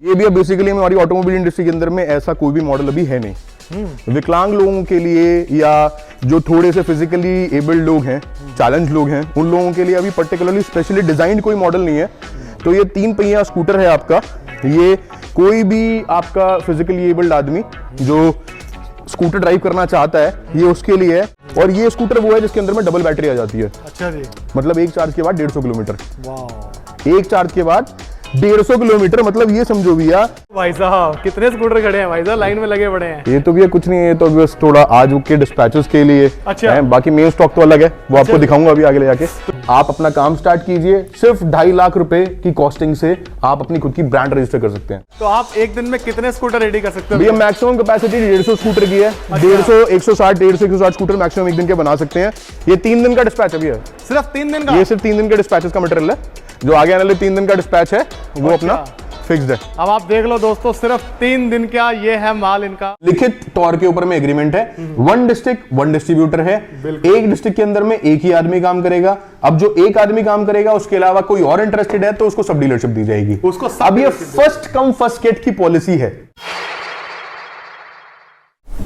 ये भी बेसिकली हमारी ऑटोमोबाइल इंडस्ट्री के अंदर में ऐसा कोई भी मॉडल अभी है नहीं। विकलांग लोगों के लिए या जो थोड़े से फिजिकली एबल्ड लोग हैं, चैलेंज लोग हैं, उन लोगों के लिए अभी पर्टिकुलरली स्पेशली डिजाइंड कोई मॉडल नहीं है। तो ये 3 पहिया स्कूटर है आपका। ये कोई भी आपका फिजिकली एबल्ड आदमी जो स्कूटर ड्राइव करना चाहता है, ये उसके लिए है। और ये स्कूटर वो है जिसके अंदर में डबल बैटरी आ जाती है। अच्छा जी। मतलब एक चार्ज के बाद 150 किलोमीटर। वाह। एक चार्ज के बाद 150 किलोमीटर, मतलब ये समझो भैया। भाई साहब कितने स्कूटर खड़े हैं भाई साहब, लाइन में लगे पड़े हैं। ये तो भैया कुछ नहीं है, ये तो बस थोड़ा आज के डिस्पैचेस के लिए अच्छा। बाकी मेन स्टॉक तो अलग है, वो आपको दिखाऊंगा अभी आगे ले जाके। आप अपना काम स्टार्ट कीजिए, सिर्फ 2.5 लाख रुपए की कॉस्टिंग से आप अपनी खुद की ब्रांड रजिस्टर कर सकते हैं। तो आप एक दिन में कितने स्कूटर रेडी कर सकते हो? भैया मैक्सिमम कैपेसिटी 150 स्कूटर की है। 150, 160 स्कूटर मैक्सिमम एक दिन के बना सकते हैं। ये 3 दिन का डिस्पैच है भैया। सिर्फ 3 दिन का? ये सिर्फ 3 दिन के डिस्पैचेस का मटेरियल है। जो आगे आने वाले 3 दिन का डिस्पैच है वो अपना फिक्स्ड है। अब आप देख लो दोस्तों, सिर्फ 3 दिन का ये है माल इनका। लिखित तौर के ऊपर में एग्रीमेंट है। 1 डिस्ट्रिक्ट 1 डिस्ट्रीब्यूटर है। एक डिस्ट्रिक्ट के अंदर में एक ही आदमी काम करेगा। अब जो एक आदमी काम करेगा उसके अलावा कोई और इंटरेस्टेड है तो उसको सब डीलरशिप दी जाएगी। उसको अब ये फर्स्ट कम फर्स्ट गेट की पॉलिसी है।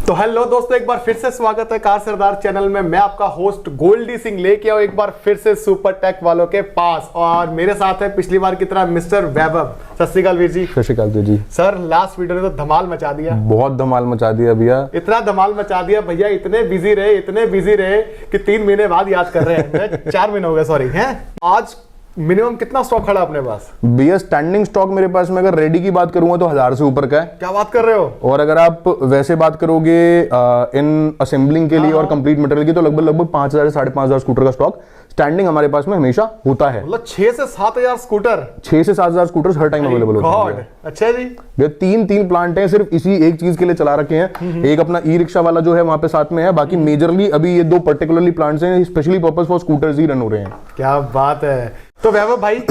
तो हेलो दोस्तों, एक बार फिर से स्वागत है कार सरदार चैनल में। मैं आपका होस्ट गोल्डी सिंह लेके आऊं एक बार फिर से सुपर टेक वालों के पास, और मेरे साथ है पिछली बार की तरह मिस्टर वैभव। सत श्री अकाल वीर जी। सत श्री अकाल जी। सर लास्ट वीडियो ने तो धमाल मचा दिया। बहुत धमाल मचा दिया भैया। इतना धमाल मचा दिया भैया, इतने बिजी रहे कि 3 महीने बाद याद कर रहे हैं। 4 महीने हो गए सॉरी हैं। आज मिनिमम कितना स्टॉक खड़ा अपने पास? भैया स्टैंडिंग स्टॉक मेरे पास में अगर रेडी की बात करूंगा तो 1000 से ऊपर का है। क्या बात कर रहे हो? और अगर आप वैसे बात करोगे इन असेंबलिंग के लिए और कंप्लीट मटेरियल की तो लगभग 5000 से 5500 स्कूटर का स्टॉक स्टैंडिंग हमारे पास में हमेशा होता है। मतलब 6 से 7000 स्कूटर? 6 से 7000 स्कूटर्स हर टाइम अवेलेबल होते हैं। अच्छा जी। ये 3 प्लांट हैं, सिर्फ इसी एक चीज के लिए चला रखे हैं। एक अपना ई रिक्शा वाला जो है वहां पे साथ में है, बाकी मेजरली अभी ये 2 पर्टिकुलरली प्लांट्स हैं, specially purpose for scooters he run हो रहे हैं। क्या बात है। तो वैभव भाई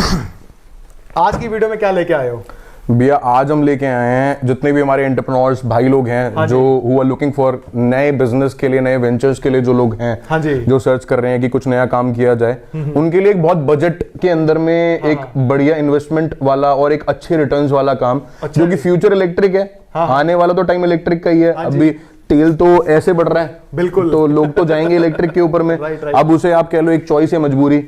आज की वीडियो में क्या लेके आए हो? भैया आज हम लेके आए हैं जितने भी हमारे एंटरप्रेन्योर्स भाई लोग हैं जो हु आर लुकिंग फॉर नए बिजनेस के लिए, नए वेंचर्स के लिए जो लोग हैं, हाँ जी, जो सर्च कर रहे हैं कि कुछ नया काम किया जाए, उनके लिए एक बहुत बजट के अंदर में एक बढ़िया इन्वेस्टमेंट वाला और एक अच्छे रिटर्न्स वाला काम, जो कि फ्यूचर इलेक्ट्रिक है। आने वाला तो टाइम इलेक्ट्रिक का ही है। अभी तेल तो ऐसे बढ़ रहा है, बिल्कुल, तो लोग तो जाएंगे इलेक्ट्रिक के ऊपर में। अब उसे आप कह लो एक चॉइस है, मजबूरी।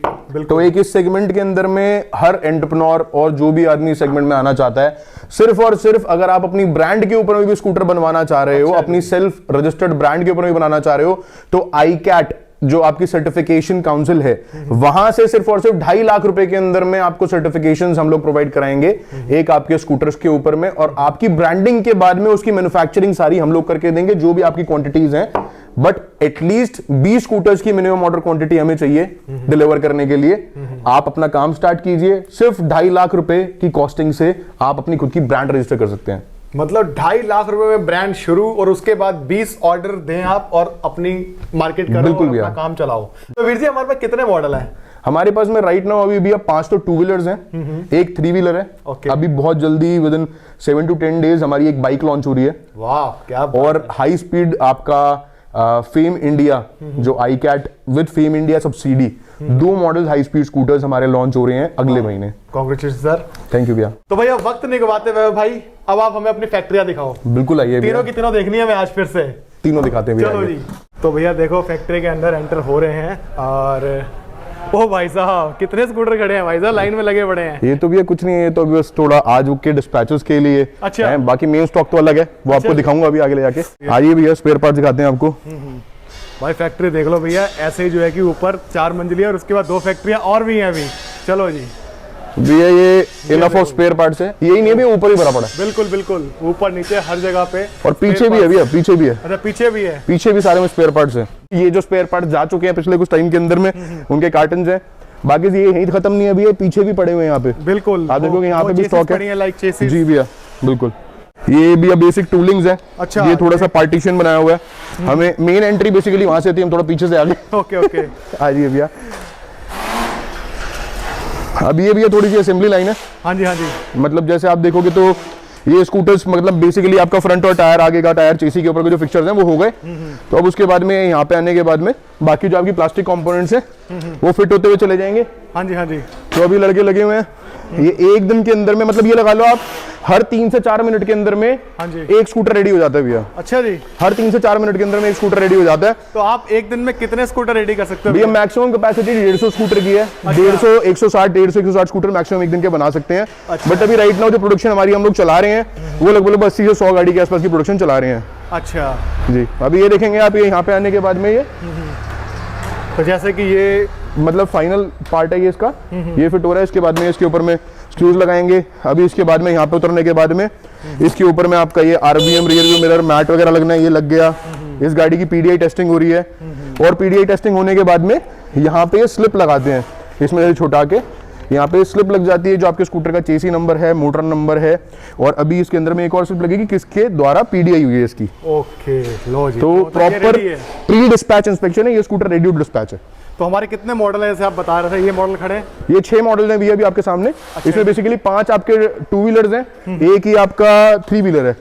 तो एक इस सेगमेंट के अंदर में हर एंटरप्रेन्योर और जो भी आदमी सेगमेंट में आना चाहता है, सिर्फ और सिर्फ अगर आप अपनी ब्रांड के ऊपर भी स्कूटर बनवाना चाह रहे हो, अपनी सेल्फ रजिस्टर्ड ब्रांड के ऊपर भी बनाना चाह रहे हो, तो ICAT जो आपकी सर्टिफिकेशन काउंसिल है, वहां से सिर्फ और सिर्फ 2.5 लाख रुपए के अंदर में आपको सर्टिफिकेशंस हम लोग प्रोवाइड कराएंगे एक आपके स्कूटर्स के ऊपर में, और आपकी ब्रांडिंग के बाद में उसकी मैन्युफैक्चरिंग सारी हम लोग करके देंगे, जो भी आपकी क्वांटिटीज हैं। बट एटलीस्ट 20 स्कूटर्स की मिनिमम ऑर्डर क्वांटिटी हमें चाहिए डिलीवर करने के लिए। आप अपना काम स्टार्ट कीजिए, सिर्फ 2.5 लाख रुपए की कॉस्टिंग से आप अपनी खुद की ब्रांड रजिस्टर कर सकते हैं। मतलब 2.5 लाख रुपए में ब्रांड शुरू, और उसके बाद 20 ऑर्डर दें आप और अपनी मार्केट करो, बिल्कुल अपना काम चलाओ। तो वीर जी हमारे पास कितने मॉडल हैं? हमारे पास में राइट नाउ अभी भी 5 तो 2 व्हीलर्स हैं, एक 3 व्हीलर है। अभी बहुत जल्दी विद इन 7 to 10 डेज हमारी एक बाइक लॉन्च हो रही है। वाह क्या बात और हाई स्पीड आपका फेम इंडिया जो ICAT with fame India subsidy 2 model high speed scooters हमारे लॉन्च हो रहे हैं अगले महीने। Congratulation sir. थैंक यू भैया। तो भैया वक्त नहीं गवाते हुए भाई, अब आप हमें अपनी फैक्ट्रियां दिखाओ। बिल्कुल आइए, तीनों की तीनों देखनी है मैं आज फिर से। तीनों दिखाते हैं भैया। चलो जी। तो भैया देखो फैक्ट्री के अंदर एंटर हो रहे हैं, और ओ भाई साहब कितने स्कूटर खड़े हैं भाई साहब, लाइन में लगे पड़े हैं। ये तो भैया कुछ नहीं है, तो बस थोड़ा आज के डिस्पैचेस के लिए। अच्छा। बाकी मेन स्टॉक तो अलग है, वो आपको दिखाऊंगा अभी आगे ले जाके। आइए भैया स्पेयर पार्ट दिखाते हैं आपको। भाई फैक्ट्री देख लो भैया, ऐसे ही जो है कि ऊपर 4 मंजिली है और उसके बाद 2 फैक्ट्रियां और भी हैं अभी। चलो जी भैया, ये इनफ ऑफ स्पेयर पार्ट्स है, यही नहीं है, ऊपर ही भरा पड़ा है। बिल्कुल बिल्कुल, ऊपर नीचे हर जगह पे। और पीछे भी है भैया, पीछे भी है। अच्छा पीछे भी है? पीछे भी सारे में स्पेयर पार्ट्स है। ये जो स्पेयर पार्ट्स जा चुके हैं पिछले कुछ टाइम के अंदर में, उनके कार्टन्स हैं। बाकी ये यही खत्म नहीं है भैया, पीछे भी पड़े हुए हैं यहाँ पे। बिल्कुल, आप देखोगे यहाँ पे भी स्टॉक है। Like chassis. जी भैया बिल्कुल। ये भी बेसिक टूलिंग्स है। अच्छा, ये थोड़ा सा पार्टीशन बनाया हुआ है। हमें मेन एंट्री बेसिकली वहां से थी, हम थोड़ा पीछे से आगे। Okay okay. आ जाइए भैया। अब ये भैया थोड़ी सी असेंबली लाइन है। हाँ जी हाँ जी। मतलब जैसे आप देखोगे तो ये स्कूटर्स मतलब बेसिकली आपका फ्रंट और टायर, आगे का टायर, चेसी के ऊपर के जो फिक्चर्स हैं वो हो गए। तो अब उसके बाद में यहाँ पे आने के बाद में बाकी जो आपकी प्लास्टिक कंपोनेंट्स हैं वो फिट होते हुए चले जाएंगे। हाँ जी हाँ जी। तो अभी लड़के लगे हुए हैं ये एक दिन के अंदर में, मतलब ये लगा लो आप हर 3 से 4 मिनट के अंदर में हाँ जी एक स्कूटर रेडी हो जाता है भैया। अच्छा जी, हर 3 से 4 मिनट के अंदर में एक स्कूटर रेडी हो जाता है। तो आप एक दिन में कितने स्कूटर रेडी कर सकते हो भैया मैक्सिमम कैपेसिटी 150 स्कूटर की है। 150 160 स्कूटर मैक्सिमम एक दिन के बना सकते हैं। बट अभी राइट नाउ जो प्रोडक्शन हमारी हम लोग चला रहे हैं वो लगभग 80 से 100 गाड़ी के आसपास की प्रोडक्शन चला रहे हैं। अच्छा जी, अभी ये देखेंगे आप, ये यहाँ पे आने के बाद में ये तो जैसे कि ये मतलब फाइनल पार्ट है ये इसका, ये फिट हो रहा है। इसके बाद में इसके ऊपर में स्क्रूज लगाएंगे। अभी इसके बाद में यहाँ पे उतरने के बाद में इसके ऊपर में आपका ये RBM rear view mirror mat वगैरह लगना है, ये लग गया। इस गाड़ी की PDI टेस्टिंग हो रही है और PDI टेस्टिंग होने के बाद में यहाँ पे ये स्लिप लगाते हैं, इसमें से छोटा के यहाँ पे स्लिप लग जाती है जो आपके स्कूटर का चेसी नंबर है, मोटर नंबर है। और अभी इसके अंदर में एक और स्लिप लगेगी किसके द्वारा PDI हुई है इसकी। ओके लो जी, तो प्रॉपर प्री डिस्पैच इंस्पेक्शन है, ये स्कूटर रेडी टू डिस्पैच है। तो हमारे कितने मॉडल है जैसे आप बता रहे थे, ये मॉडल खड़े हैं? ये 6 मॉडल हैं भैया अभी आपके सामने। इसमें बेसिकली 5 आपके 2 व्हीलर्स हैं, एक ही आपका 3 व्हीलर है।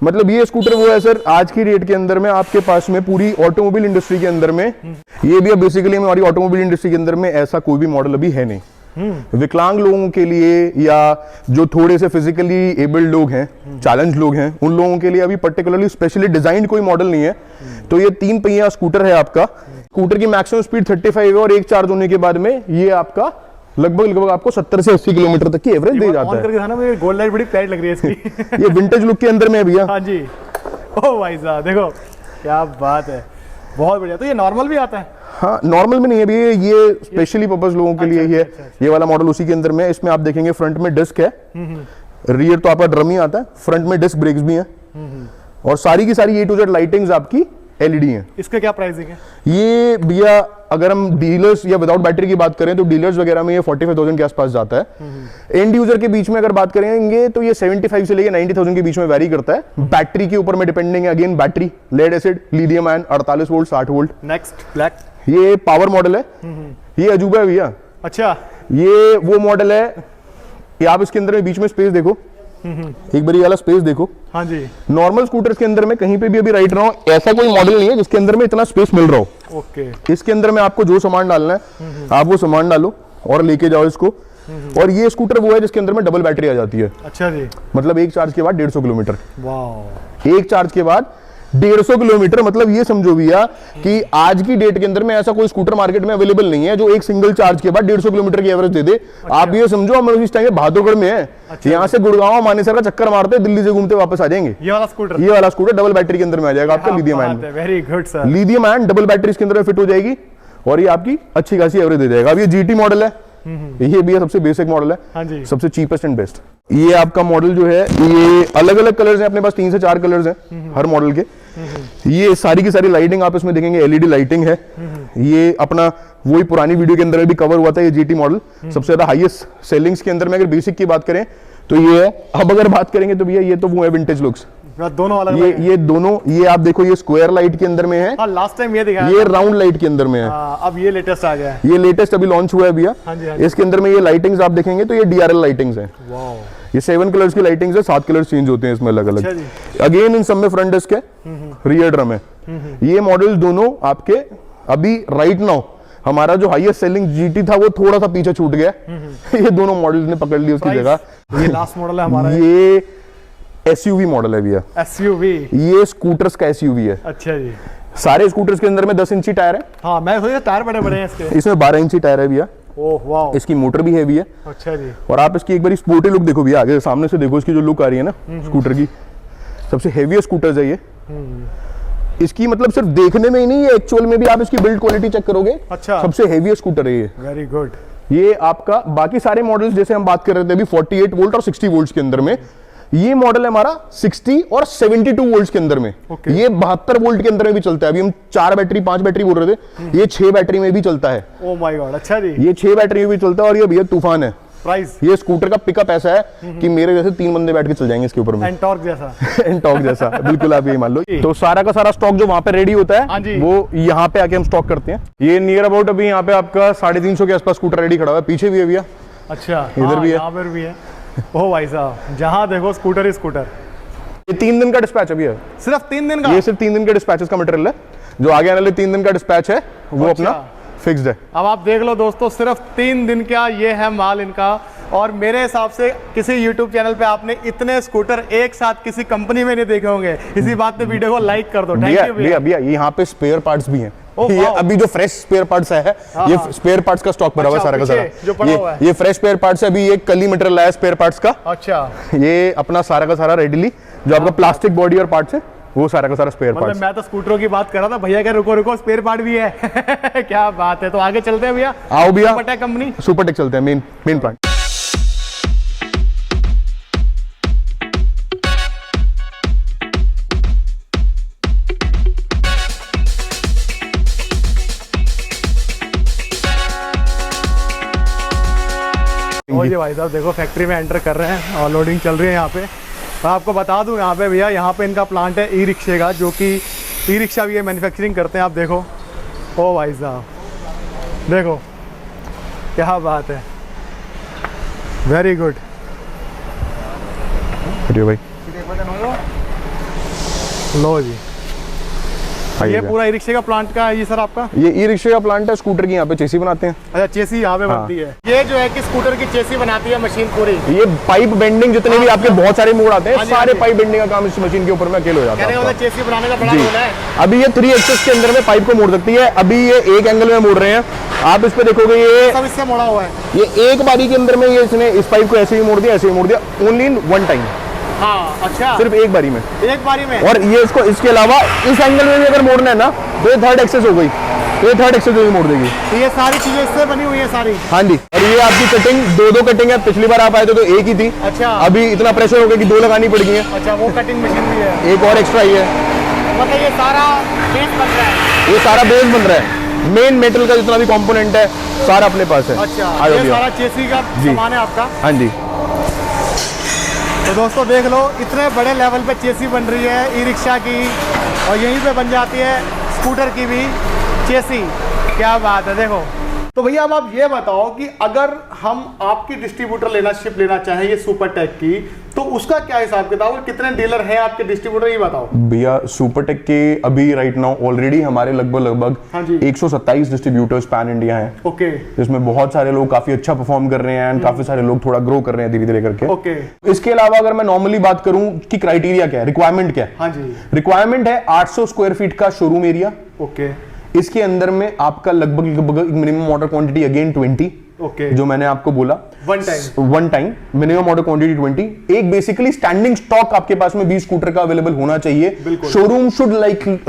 मतलब ये स्कूटर वो है सर, आज की डेट के अंदर में आपके पास में पूरी ऑटोमोबाइल इंडस्ट्री के अंदर में ये भी बेसिकली हमारी ऑटोमोबाइल इंडस्ट्री के अंदर में ऐसा कोई भी मॉडल अभी है नहीं। विकलांग लोगों के लिए या जो थोड़े से फिजिकली एबल्ड लोग हैं, चैलेंज लोग हैं, उन लोगों के लिए अभी पर्टिकुलरली स्पेशली डिजाइन कोई मॉडल नहीं है। तो ये 3 पहिया स्कूटर है आपका। स्कूटर की मैक्सिमम स्पीड 35 है और एक चार्ज होने के बाद में ये आपका लगभग आपको 70 से 80 किलोमीटर तक की एवरेज दे जाता है। मुझे गोल्ड लाइट बड़ी प्यारी लग रही है इसकी। ये विंटेज लुक के अंदर में है भैया। हाँ जी, ओ भाई साहब देखो क्या बात है, बहुत बढ़िया। तो ये नॉर्मल भी आता है? हाँ, नॉर्मल में नहीं है भैया, ये स्पेशली पर्पस लोगों के लिए ही है। ये वाला मॉडल उसी के अंदर में है। इसमें आप देखेंगे फ्रंट में डिस्क है, रियर तो आपका ड्रम ही आता है, फ्रंट में डिस्क ब्रेक्स भी हैं और सारी की सारी A to Z लाइटिंग्स आपकी LED हैं। इसका क्या प्राइसिंग है? ये भैया अगर हम डीलर्स या विदाउट बैटरी की बात करें तो डीलर्स वगैरह में ये 45,000 के आसपास जाता है। एंड यूजर के बीच में अगर बात करेंगे तो ये 75 से लेके 90,000 के बीच में वेरी करता है। बैटरी के ऊपर में डिपेंडिंग है, again battery lead acid lithium ion 48 volt 60 volt. Next black, ये पावर मॉडल है, ये अजूबा है भैया। अच्छा, ये वो मॉडल है, ये आप इसके अंदर में बीच में स्पेस देखो, एक बार ये वाला स्पेस देखो। हाँ जी, नॉर्मल स्कूटर्स के अंदर में कहीं पे भी अभी राइट रहा हूं ऐसा कोई मॉडल नहीं है जिसके अंदर में इतना स्पेस मिल रहा हो। ओके, इसके अंदर में आपको जो सामान डालना है आप वो सामान डालो और लेके जाओ इसको। और ये स्कूटर वो है जिसके अंदर में डबल बैटरी आ जाती है। अच्छा जी, मतलब एक चार्ज के बाद 150 किलोमीटर। वाह, एक चार्ज के बाद 150 किलोमीटर। मतलब ये समझो भैया कि आज की डेट के अंदर में ऐसा कोई स्कूटर मार्केट में अवेलेबल नहीं है जो एक सिंगल चार्ज के बाद 150 किलोमीटर की एवरेज दे दे। अच्छा। आप ये समझो हम इस टाइम बहादुरगढ़ में है। अच्छा। यहाँ से गुड़गांव मानेसर का चक्कर मारते दिल्ली से घूमते वापस आ जाएंगे। ये वाला स्कूटर डबल बैटरी के अंदर में आ जाएगा आपका lithium ion. Very good sir, lithium ion double battery इसके अंदर फिट हो जाएगी और ये आपकी अच्छी खासी एवरेज दे जाएगा। अब ये GT मॉडल है, ये भी सबसे बेसिक मॉडल है। हाँ जी, सबसे चीपेस्ट एंड बेस्ट। ये आपका मॉडल जो है ये अलग अलग कलर्स हैं, अपने पास 3 से 4 कलर्स हैं हर मॉडल के। ये सारी की सारी लाइटिंग आप इसमें देखेंगे LED लाइटिंग है। ये अपना वही पुरानी वीडियो के अंदर भी कवर हुआ था, ये GT मॉडल सबसे ज्यादा हाईएस्ट सेलिंग्स के अंदर में अगर बेसिक की बात करें तो ये है। अब अगर बात करेंगे तो भैया ये तो वो है विंटेज लुक्स, दोनों अलग ये दोनों। ये आप देखो ये स्क्वायर लाइट के अंदर में है। हाँ, लास्ट टाइम ये दिखाया, ये राउंड लाइट के अंदर में है। अब ये लेटेस्ट आ गया है, ये लेटेस्ट अभी लॉन्च हुआ है भैया। हाँ जी, हाँ। इसके अंदर में ये लाइटिंग्स आप देखेंगे तो ये DRL लाइटिंग्स हैं। ये 7 कलर्स की लाइटिंग्स है, 7 कलर्स चेंज होते हैं इसमें अलग अलग। अगेन इन सब में फ्रंट डिस्क है, रियर ड्रम है। ये मॉडल दोनों आपके अभी राइट नाउ हमारा जो हाईएस्ट सेलिंग GT था वो थोड़ा सा पीछे छूट गया। ये दोनों मॉडल्स ने पकड़ ली उसकी जगह। ये लास्ट मॉडल है हमारा, ये SUV मॉडल है भैया। SUV, ये स्कूटर्स का SUV है। अच्छा जी, सारे स्कूटर्स के अंदर में 10 इंची टायर है। हाँ, मैं सोचा टायर बड़े बड़े हैं इसके। इसमें 12 इंची टायर है भैया। ओह वाह, इसकी मोटर भी हैवी है। अच्छा जी, और आप इसकी एक बार स्पोर्टी लुक देखो भैया, आगे सामने से देखो इसकी जो लुक आ रही है ना स्कूटर की, सबसे हेवीएस्ट स्कूटर्स है ये। इसकी मतलब सिर्फ देखने में ही नहीं, ये एक्चुअल में भी आप इसकी बिल्ड क्वालिटी चेक करोगे। अच्छा, सबसे हेवीएस्ट स्कूटर है ये। Very good. ये आपका बाकी सारे मॉडल्स जैसे हम बात कर रहे थे अभी 48 वोल्ट और 60 वोल्ट के अंदर में, ये मॉडल है हमारा 60 और 72 वोल्ट के अंदर में। ये 72 वोल्ट के अंदर में भी चलता है। अभी हम 4 बैटरी 5 बैटरी बोल रहे थे, ये 6 बैटरी में भी चलता है। ओह माय गॉड, अच्छा जी, ये 6 बैटरी में भी चलता है और ये भैया तूफान है। प्राइस, ये स्कूटर का पिकअप ऐसा है कि मेरे जैसे 3 बंदे बैठ के चल जाएंगे इसके ऊपर में। एंटॉर्क जैसा। एंटॉर्क जैसा बिल्कुल, आप ये मान लो। तो सारा का सारा स्टॉक जो वहां पे रेडी होता है वो यहाँ पे आके हम स्टॉक करते हैं। ये नियर अबाउट अभी यहाँ पे आपका 350 के आसपास स्कूटर रेडी खड़ा हुआ है। पीछे भी है भैया। अच्छा, इधर भी है, यहाँ पर भी है। ओह भाई साहब, जहाँ देखो स्कूटर ही स्कूटर। ये 3 दिन का डिस्पैच अभी है, सिर्फ 3 दिन का? ये सिर्फ 3 दिन के डिस्पैचेस का मटेरियल है। जो आगे आने वाले 3 दिन का डिस्पैच है वो अपना फिक्स्ड है। अब आप देख लो दोस्तों, सिर्फ 3 दिन का ये है माल इनका। और मेरे हिसाब से किसी YouTube चैनल पे आपने इतने स्कूटर एक साथ किसी कंपनी में नहीं देखे होंगे। इसी बात पे वीडियो को लाइक कर दो। थैंक यू भैया। भैया यहाँ पे स्पेयर पार्ट्स भी हैं। ये वाह। अभी जो फ्रेश स्पेयर पार्ट्स है, ये स्पेयर पार्ट्स का स्टॉक भरा हुआ है सारा का सारा। जो पड़ा हुआ है ये फ्रेश स्पेयर पार्ट्स है। अभी ये कल ही मटेरियल आया स्पेयर पार्ट्स का। अच्छा, ये अपना सारा का सारा रेडीली जो आपका प्लास्टिक बॉडी और पार्ट्स है वो सारा का सारा स्पेयर पार्ट्स। मैं तो स्कूटरों की बात कर रहा था, भैया क्या रुको रुको स्पेयर पार्ट भी है। क्या बात है। तो आगे चलते हैं भैया। आओ भैया, सुपरटेक कंपनी, सुपरटेक चलते हैं, मेन प्लांट। और ये भाई साहब देखो फैक्ट्री में एंटर कर रहे हैं और लोडिंग चल रही है यहाँ पे। मैं आपको बता दूं यहाँ पे भैया, यहाँ पे इनका प्लांट है ई रिक्शे का, जो कि ई रिक्शा भी ये मैन्युफैक्चरिंग करते हैं। आप देखो, ओ भाई साहब देखो क्या बात है, वेरी गुड। भाई लो जी, ये पूरा ई रिक्शे का प्लांट का है ये सर आपका? ये ई रिक्शे का प्लांट है, स्कूटर की यहाँ पे चेसी बनाते हैं। अच्छा, चेसी यहाँ पे बनती है। ये जो है कि स्कूटर की चेसी बनाती है मशीन पूरी। ये पाइप बेंडिंग जितने भी आपके बहुत सारे मोड आते हैं, सारे पाइप बेंडिंग का काम इस मशीन के ऊपर में अकेले हो जाता है। चेसी बनाने का बड़ा रोल है। अभी ये 3 एक्सेस के अंदर में पाइप को मोड़ सकती है। अभी ये एक एंगल में मोड़ रहे हैं, आप इस पे देखोगे ये सब इससे मोड़ा हुआ है। ये एक बारी के अंदर में ये इसने इस पाइप को ऐसे ही मोड़ दिया, ऐसे ही मोड़ दिया, ओनली इन वन टाइम। हाँ, अच्छा, सिर्फ एक बारी में, एक बारी में। और ये इसको इसके अलावा इस एंगल में भी अगर मोड़ना है ना तो ये थर्ड एक्सेस हो गई, तो ये थर्ड एक्सेस भी मोड़ देगी। ये सारी चीजें इससे बनी हुई है सारी। हाँ जी, और ये आपकी कटिंग दो कटिंग है। पिछली बार आप आए थे तो एक ही थी। अच्छा, अभी इतना प्रेशर हो गया कि 2 लगानी पड़ गई है। अच्छा, वो कटिंग मशीन भी है, एक और एक्स्ट्रा ही है। मतलब ये सारा बेस बन रहा है। ये सारा बेस बन रहा है, मेन मेटल का जितना भी कंपोनेंट है सारा अपने पास है। अच्छा, ये सारा चेसी का सामान है आपका? हाँ जी। तो दोस्तों देख लो, इतने बड़े लेवल पे चेसी बन रही है ई रिक्शा की, और यहीं पे बन जाती है स्कूटर की भी चेसी। क्या बात है, देखो। तो भैया अब आप ये बताओ कि अगर हम आपकी डिस्ट्रीब्यूटर शिप लेना चाहें ये सुपरटेक की, तो उसका क्या हिसाब किताब है? कितने डीलर हैं आपके डिस्ट्रीब्यूटर, ये बताओ भैया। सुपरटेक के अभी राइट नाउ ऑलरेडी हमारे लगभग 127 डिस्ट्रीब्यूटर्स पैन इंडिया हैं। ओके, जिसमें बहुत सारे लोग काफी अच्छा परफॉर्म कर रहे हैं एंड काफी सारे लोग थोड़ा ग्रो कर रहे हैं धीरे धीरे करके। ओके, इसके अलावा अगर मैं नॉर्मली बात करूं कि क्राइटेरिया क्या है, रिक्वायरमेंट क्या है? हाँ जी, रिक्वायरमेंट है 800 स्क्वायर फीट का शोरूम एरिया। ओके, इसके अंदर में आपका लगभग minimum order quantity again 20। Okay, जो मैंने आपको बोला one time minimum order quantity 20। एक बेसिकली स्टैंडिंग स्टॉक आपके पास में 20 स्कूटर का अवेलेबल होना चाहिए। Showroom should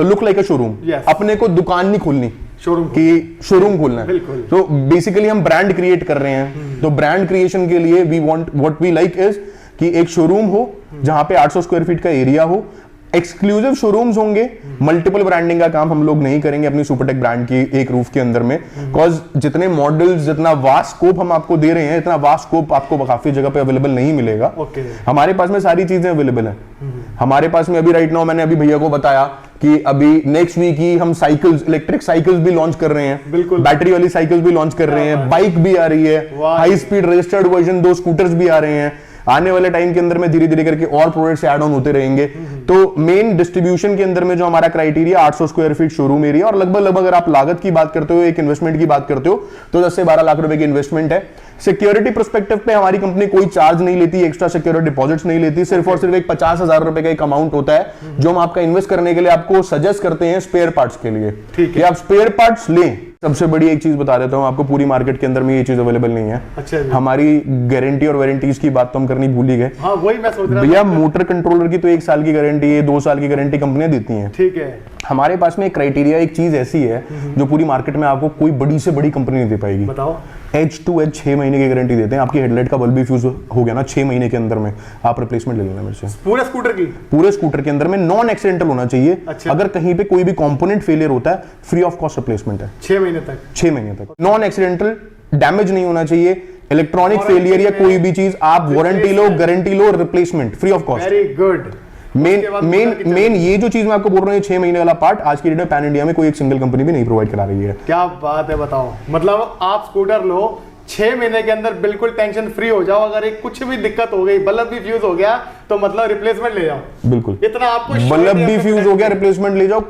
look like a showroom. अपने को दुकान नहीं खोलनी, शोरूम खोलना है। तो बेसिकली हम ब्रांड क्रिएट कर रहे हैं, तो ब्रांड क्रिएशन के लिए we want what we like is कि एक शोरूम हो जहां पे 800 स्क्वायर फीट का एरिया हो, एक्सक्लूसिव शोरूम्स होंगे। मल्टीपल ब्रांडिंग का काम हम लोग नहीं करेंगे अपनी सुपरटेक ब्रांड की एक रूफ के अंदर में, बिकॉज जितने मॉडल्स, जितना वास्ट स्कोप हम आपको दे रहे हैं, इतना वास्ट स्कोप आपको काफी जगह पे अवेलेबल नहीं मिलेगा। हमारे पास में सारी चीजें अवेलेबल है। हमारे पास में अभी राइट नाउ मैंने अभी भैया को बताया कि अभी नेक्स्ट वीक ही हम साइकिल्स, इलेक्ट्रिक साइकिल्स भी लॉन्च कर रहे हैं। बिल्कुल, बैटरी वाली साइकिल्स भी लॉन्च कर रहे हैं, बाइक भी आ रही है, high speed registered version 2 scooters भी आ रहे हैं। आने वाले टाइम के अंदर में धीरे धीरे करके और प्रोडक्ट्स ऐड ऑन होते रहेंगे। तो मेन डिस्ट्रीब्यूशन के अंदर में जो हमारा criteria 800 square feet showroom area, और लगभग अगर आप लागत की बात करते हो, एक इन्वेस्टमेंट की बात करते हो, तो 10 से 12 लाख रुपए की इन्वेस्टमेंट है। सिक्योरिटी पर्सपेक्टिव पे हमारी कंपनी कोई चार्ज नहीं लेती, एक्स्ट्रा सिक्योरिटी डिपॉजिट्स नहीं लेती। सिर्फ और सिर्फ एक 50,000 रुपए का एक अमाउंट होता है जो हम आपका इन्वेस्ट करने के लिए आपको सजेस्ट करते हैं स्पेयर पार्ट्स के लिए। ठीक है, आप स्पेयर पार्ट्स लें। सबसे बड़ी एक चीज बता देता हूं आपको, पूरी मार्केट के अंदर में ये चीज अवेलेबल नहीं है। अच्छा, हमारी गारंटी और वारंटीज की बात तो हम करनी भूल ही गए। हाँ, वही मैं सोच रहा भैया, मोटर कंट्रोलर की तो 1 साल की गारंटी है, 2 साल की गारंटी कंपनियां देती हैं। ठीक है, हमारे पास में एक क्राइटेरिया, एक चीज ऐसी है जो पूरी मार्केट में आपको कोई बड़ी से बड़ी कंपनी नहीं दे पाएगी। बताओ। H2H 6 महीने की गारंटी देते हैं। आपकी हेडलाइट का बल्ब भी फ्यूज हो गया ना 6 महीने के अंदर में, आप रिप्लेसमेंट ले लेना मेरे से। पूरे स्कूटर की? पूरे स्कूटर के अंदर में नॉन एक्सीडेंटल होना चाहिए। अच्छा। अगर कहीं पे कोई भी कंपोनेंट फेलियर होता है, फ्री ऑफ कॉस्ट रिप्लेसमेंट है 6 महीने तक। 6 महीने तक नॉन एक्सीडेंटल, डैमेज नहीं होना चाहिए। इलेक्ट्रॉनिक फेलियर या कोई भी चीज, आप warranty low, guarantee low, replacement free of cost. Very good. Main ये जो चीज मैं आपको बोल रहा हूँ, 6 महीने वाला पार्ट आज की डेट में पैन इंडिया में कोई एक सिंगल कंपनी भी नहीं प्रोवाइड करा रही है। क्या बात है, बताओ। मतलब आप स्कूटर लो, 6 महीने के अंदर बिल्कुल टेंशन फ्री हो जाओ। अगर एक कुछ भी दिक्कत हो गई, बल्ब भी फ्यूज हो गया, तो मतलब रिप्लेसमेंट ले जाओ। बिल्कुल, इतना आपको बल्ब भी फ्यूज हो गया, रिप्लेसमेंट ले जाओ।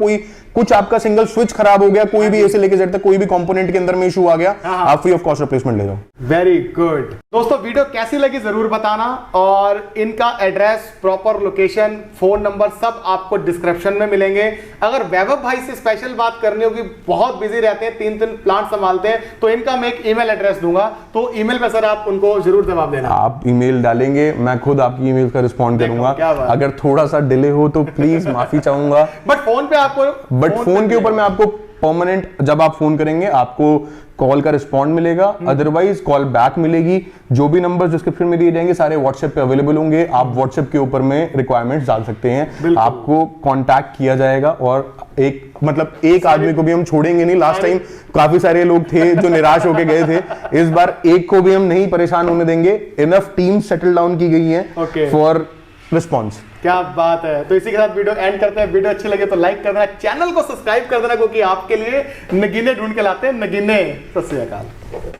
कुछ आपका सिंगल स्विच खराब हो गया, कोई भी ऐसे लेके जेड तक कोई भी कंपोनेंट के अंदर में इशू आ गया, आप फ्री ऑफ कॉस्ट रिप्लेसमेंट ले जाओ। वेरी गुड दोस्तों, वीडियो कैसी लगी जरूर बताना, और इनका address, proper location, phone number सब आपको डिस्क्रिप्शन में मिलेंगे। अगर वैभव भाई से स्पेशल बात करनी होगी, बहुत बिजी रहते हैं, 3 प्लांट संभालते हैं, तो इनका मैं एक ईमेल एड्रेस दूंगा, तो ईमेल पे सर आप उनको जरूर जवाब देना। आप ईमेल डालेंगे, मैं खुद आपकी ईमेल का रिस्पॉन्ड करूंगा। अगर थोड़ा सा डिले हो तो प्लीज माफी चाहूंगा, बट फोन पे आपको, बट फोन के ऊपर मैं आपको परमानेंट, जब आप फोन करेंगे आपको कॉल का रिस्पॉन्ड मिलेगा, अदरवाइज कॉल बैक मिलेगी। जो भी नंबर डिस्क्रिप्शन में दिए जाएंगे सारे व्हाट्सएप पे अवेलेबल होंगे, आप व्हाट्सएप के ऊपर में रिक्वायरमेंट्स डाल सकते हैं, आपको कांटेक्ट किया जाएगा। और एक आदमी को भी हम छोड़ेंगे नहीं। लास्ट टाइम काफी सारे लोग थे जो निराश होके गए थे, इस बार एक को भी हम नहीं परेशान होने देंगे। इनफ टीम सेटल डाउन की गई है फॉर रिस्पॉन्स। क्या बात है। तो इसी के साथ वीडियो एंड करते हैं। वीडियो अच्छी लगे तो लाइक कर देना, चैनल को सब्सक्राइब कर देना, क्योंकि आपके लिए नगीने ढूंढ के लाते हैं नगीने। सत श्री अकाल।